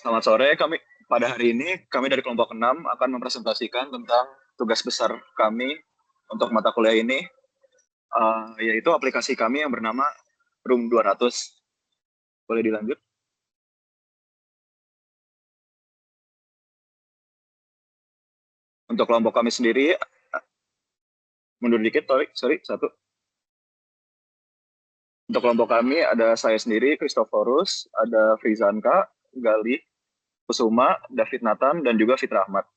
Selamat sore, pada hari ini kami dari kelompok 6 akan mempresentasikan tentang tugas besar kami untuk mata kuliah ini, yaitu aplikasi kami yang bernama Room 200. Boleh dilanjut? Untuk kelompok kami sendiri, mundur dikit, sorry, satu. Untuk kelompok kami ada saya sendiri, Christophorus, ada Frizanka, Gali, Kusuma, David Nathan, dan juga Fitra Ahmad.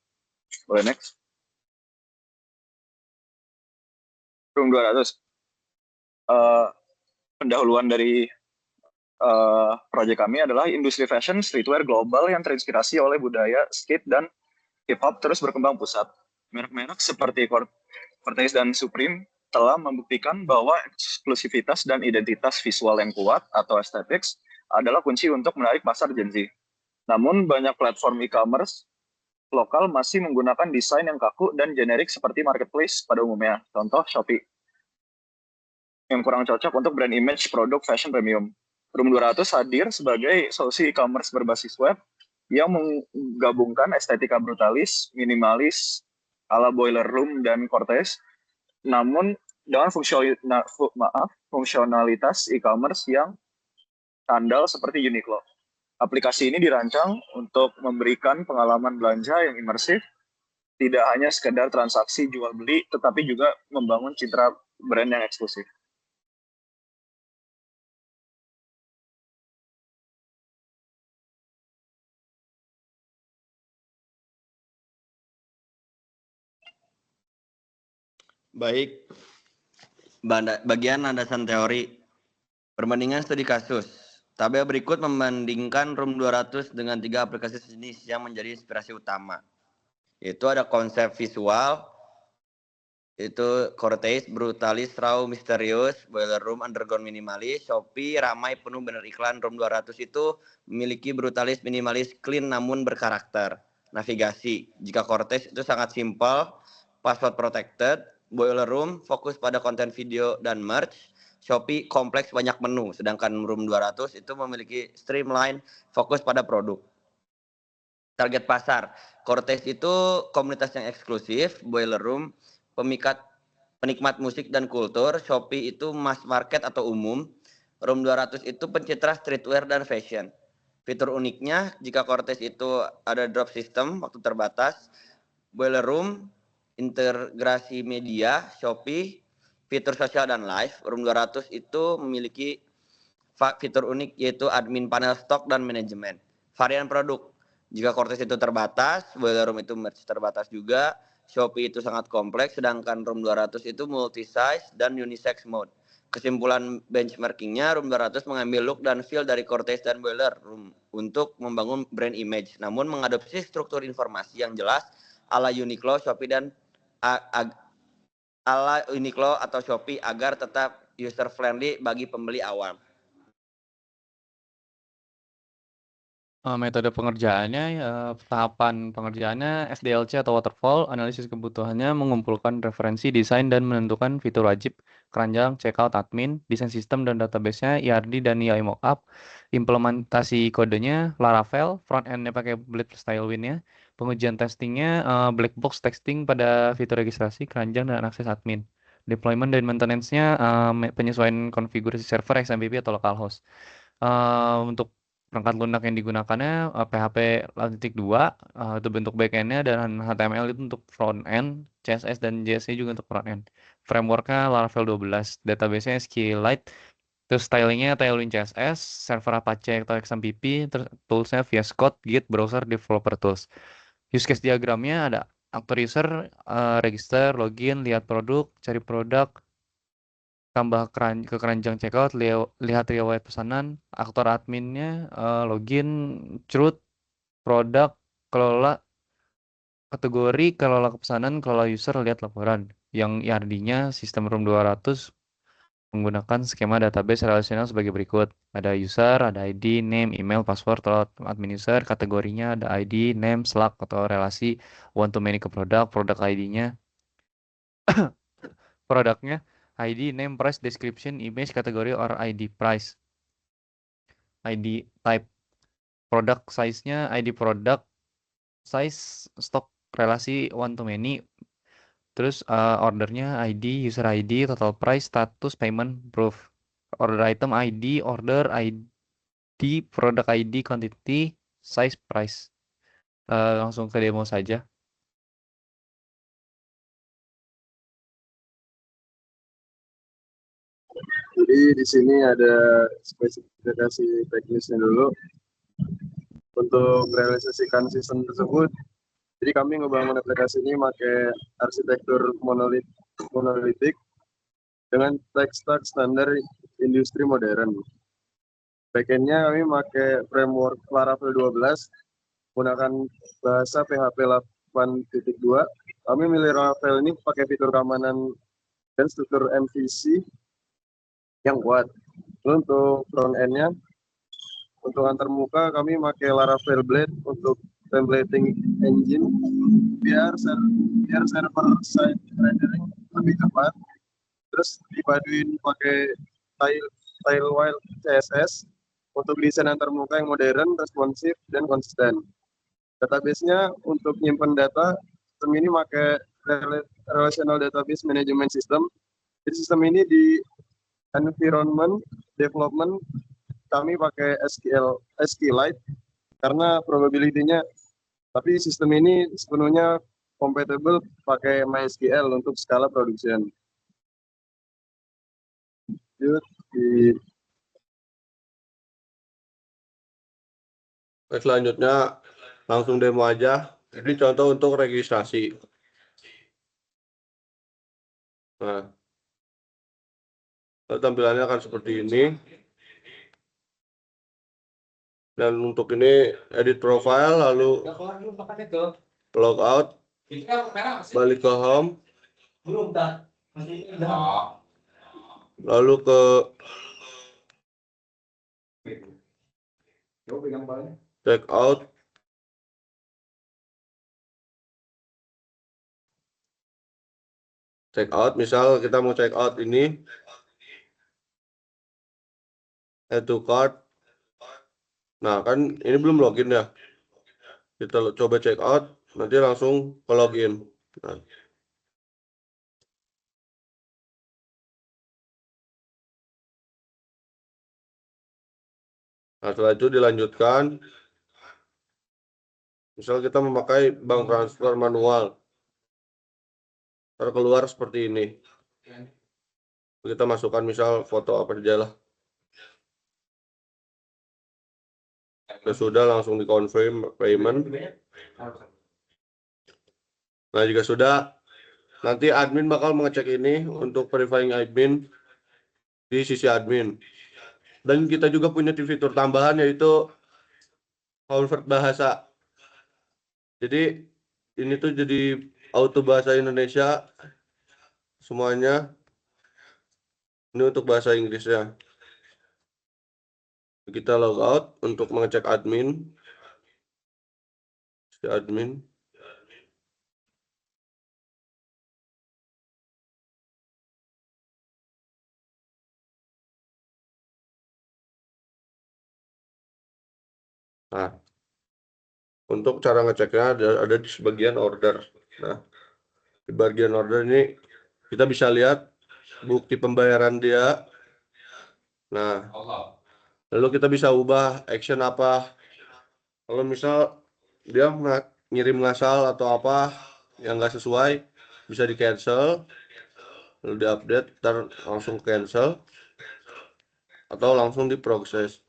Boleh next? Room 200. Uh, pendahuluan dari proyek kami adalah industri fashion streetwear global yang terinspirasi oleh budaya skate dan hip hop terus berkembang pusat. Merek-merek seperti Cortez dan Supreme telah membuktikan bahwa eksklusivitas dan identitas visual yang kuat atau aesthetics adalah kunci untuk menarik pasar Gen Z. Namun banyak platform e-commerce lokal masih menggunakan desain yang kaku dan generik seperti marketplace pada umumnya. Contoh Shopee yang kurang cocok untuk brand image produk fashion premium. Room 200 hadir sebagai solusi e-commerce berbasis web yang menggabungkan estetika brutalis, minimalis, ala Boiler Room dan Cortez, namun dengan fungsionalitas e-commerce yang handal seperti Uniqlo. Aplikasi ini dirancang untuk memberikan pengalaman belanja yang imersif, tidak hanya sekedar transaksi jual beli, tetapi juga membangun citra brand yang eksklusif. Baik, bagian landasan teori. Perbandingan studi kasus. Tabel berikut membandingkan Room 200 dengan 3 aplikasi sejenis yang menjadi inspirasi utama. Itu ada konsep visual, itu Cortez, brutalis, raw, misterius, Boiler Room, underground, minimalis, Shopee, ramai, penuh, benar iklan. Room 200 itu memiliki brutalis, minimalis, clean, namun berkarakter. Navigasi, jika Cortez itu sangat simpel, password protected. Boiler Room fokus pada konten video dan merch. Shopee kompleks banyak menu, sedangkan Room 200 itu memiliki streamline, fokus pada produk. Target pasar, Cortez itu komunitas yang eksklusif, Boiler Room penikmat musik dan kultur, Shopee itu mass market atau umum, Room 200 itu pencitra streetwear dan fashion. Fitur uniknya, jika Cortez itu ada drop system waktu terbatas, Boiler Room integrasi media, Shopee fitur sosial dan live. Room 200 itu memiliki fitur unik yaitu admin panel stok dan manajemen. Varian produk, jika Cortez itu terbatas, Boiler Room itu merch terbatas juga, Shopee itu sangat kompleks, sedangkan Room 200 itu multi-size dan unisex mode. Kesimpulan benchmarkingnya, Room 200 mengambil look dan feel dari Cortez dan Boiler Room untuk membangun brand image, namun mengadopsi struktur informasi yang jelas ala Uniqlo, Shopee dan ala Uniqlo atau Shopee agar tetap user friendly bagi pembeli awam. Metode pengerjaannya, tahapan pengerjaannya SDLC atau waterfall, analisis kebutuhannya, mengumpulkan referensi desain dan menentukan fitur wajib, keranjang, checkout, admin, desain sistem dan database-nya, ERD dan EI mockup, implementasi kodenya, Laravel, front end-nya pakai Blade Stylewin-nya, pengujian testingnya, black box testing pada fitur registrasi, keranjang, dan akses admin. Deployment dan maintenance-nya, penyesuaian konfigurasi server, XMPP atau localhost. Untuk perangkat lunak yang digunakannya PHP 8.2 itu bentuk backend-nya, dan HTML itu untuk front end, CSS dan JS juga untuk front end. Framework-nya Laravel 12, database-nya SQLite, terus stylingnya Tailwind CSS, server Apache atau XMPP, terus tools-nya VS Code, Git, browser, developer tools. Use case diagramnya ada aktor user, register, login, lihat produk, cari produk, tambah ke keranjang checkout, lihat riwayat pesanan, aktor adminnya, login, truth, produk, kelola kategori, kelola pesanan, kelola user, lihat laporan. Yang IRD-nya sistem Room 200 menggunakan skema database relasional sebagai berikut. Ada user, ada ID, name, email, password, atau admin user. Kategorinya ada ID, name, Slack, atau relasi one to many ke produk ID-nya. Produknya ID, name, price, description, image, kategori, or ID price. ID type. product size-nya ID product size stock relasi one to many, terus ordernya ID, user ID, total price, status, payment, proof, order item ID, order ID, product ID, quantity, size, price. Langsung ke demo saja. Jadi di sini ada spesifikasi teknisnya dulu untuk merealisasikan sistem tersebut. Jadi kami ngebangun aplikasi ini pakai arsitektur monolitik dengan tech stack standar industri modern. Backendnya kami pakai framework Laravel 12 menggunakan bahasa PHP 8.2. Kami milih Laravel ini pakai fitur keamanan dan struktur MVC yang kuat. Untuk front end-nya, untuk antarmuka kami pakai Laravel Blade untuk templating engine biar server side rendering lebih cepat. Terus dipaduin pakai Tailwild CSS untuk desain antarmuka yang modern, responsif, dan konsisten. Database-nya untuk nyimpen data, sistem ini pakai Relational Database Management System. Jadi sistem ini di environment development kami pakai SQLite karena probability-nya, tapi sistem ini sepenuhnya compatible pakai MySQL untuk skala production. Selanjutnya langsung demo aja. Ini contoh untuk registrasi. Nah, tampilannya akan seperti ini. Dan untuk ini edit profile, lalu log out, balik ke home, lalu ke check out, misal kita mau check out ini, add to cart. Nah, kan ini belum login ya. Kita coba check out, nanti langsung ke login. Nah, setelah itu dilanjutkan. Misal kita memakai bank transfer manual, keluar seperti ini. Kita masukkan misal foto apa saja lah. Sudah langsung di-confirm payment. Nah, jika sudah, nanti admin bakal mengecek ini untuk verifying admin di sisi admin. Dan kita juga punya fitur tambahan yaitu convert bahasa. Jadi ini tuh jadi auto bahasa Indonesia semuanya. Ini untuk bahasa Inggrisnya. Kita log out untuk mengecek admin. Admin. Nah, untuk cara ngeceknya ada di sebagian order. Nah, di bagian order ini kita bisa lihat bukti pembayaran dia. Nah, lalu kita bisa ubah action apa. Kalau misal dia ngirim ngasal atau apa yang nggak sesuai, bisa di cancel, lalu di update, langsung cancel, atau langsung diproses.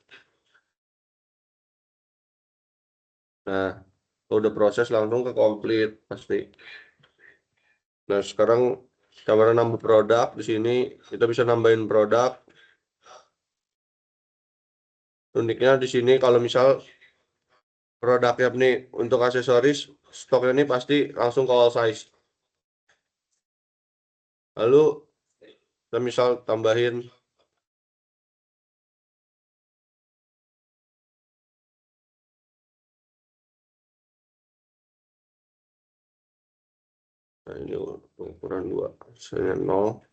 Nah, kalau udah proses langsung ke complete pasti. Nah, sekarang cara nambah produk di sini kita bisa nambahin produk. Uniknya di sini kalau misal produknya nih untuk aksesoris stoknya ini pasti langsung ke all size. Lalu kita misal tambahin ini ukuran 2 misalnya 0.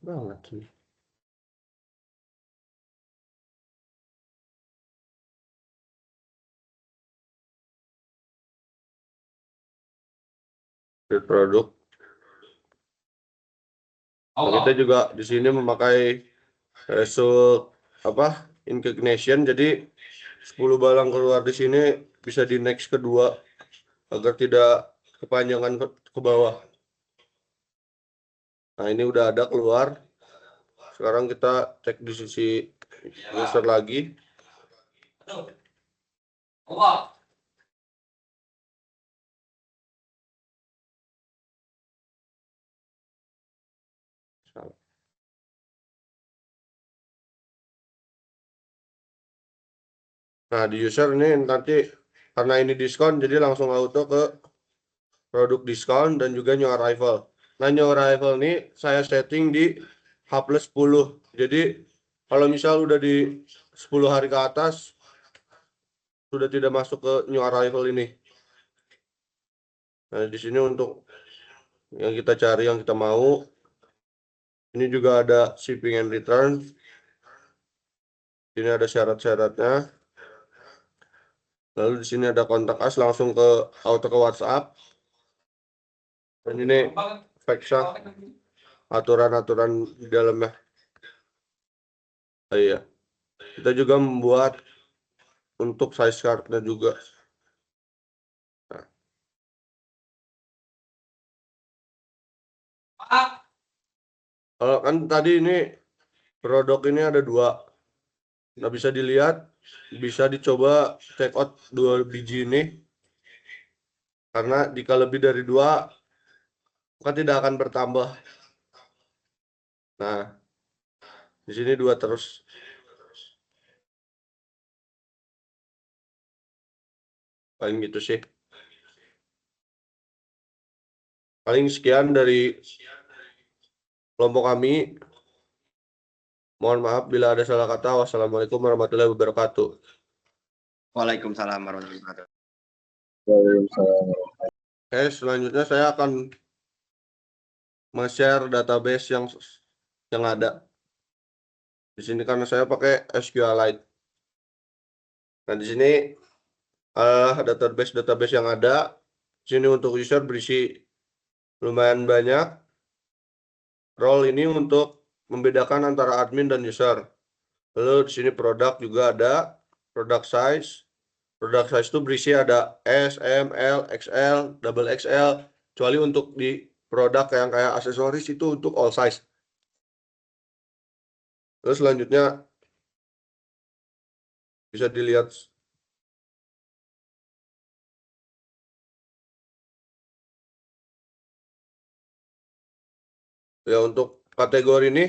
Banget sih. Produk. Nah, kita juga di sini memakai result apa inclination, jadi 10 balang keluar di sini bisa di next kedua agar tidak kepanjangan ke bawah. Nah, ini udah ada keluar. Sekarang kita cek di sisi user lagi. Nah, di user ini nanti karena ini diskon jadi langsung auto ke produk diskon dan juga new arrival. Nah, new arrival ini saya setting di H+10. Jadi kalau misal udah di 10 hari ke atas sudah tidak masuk ke new arrival ini. Nah, di sini untuk yang kita cari, yang kita mau, ini juga ada shipping and return. Ini ada syarat-syaratnya. Lalu di sini ada kontak us, langsung ke auto ke WhatsApp. Dan ini Vexa, aturan-aturan di dalamnya. Oh, iya. Kita juga membuat untuk size cardnya juga. Nah. Kalau kan tadi ini produk ini ada 2. Nah, bisa dilihat, bisa dicoba check out 2 biji ini. Karena jika lebih dari 2 kan tidak akan bertambah. Nah, di sini 2 terus. Paling gitu sih. Paling sekian dari kelompok kami. Mohon maaf bila ada salah kata. Wassalamualaikum warahmatullahi wabarakatuh. Waalaikumsalam warahmatullahi wabarakatuh. Waalaikumsalam. Oke, selanjutnya saya akan share database yang ada. Di sini karena saya pakai SQLite. Nah, di sini database yang ada. Di sini untuk user berisi lumayan banyak. Role ini untuk membedakan antara admin dan user. Lalu di sini produk juga ada, product size. Product size itu berisi ada S, M, L, XL, double XL. Kecuali untuk di produk yang kayak aksesoris itu untuk all size. Terus selanjutnya bisa dilihat ya untuk kategori ini.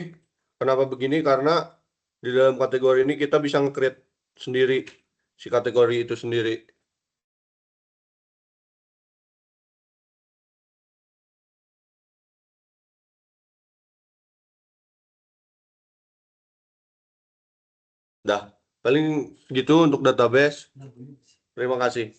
Kenapa begini? Karena di dalam kategori ini kita bisa nge-create sendiri si kategori itu sendiri. Dah, paling gitu untuk database. Terima kasih.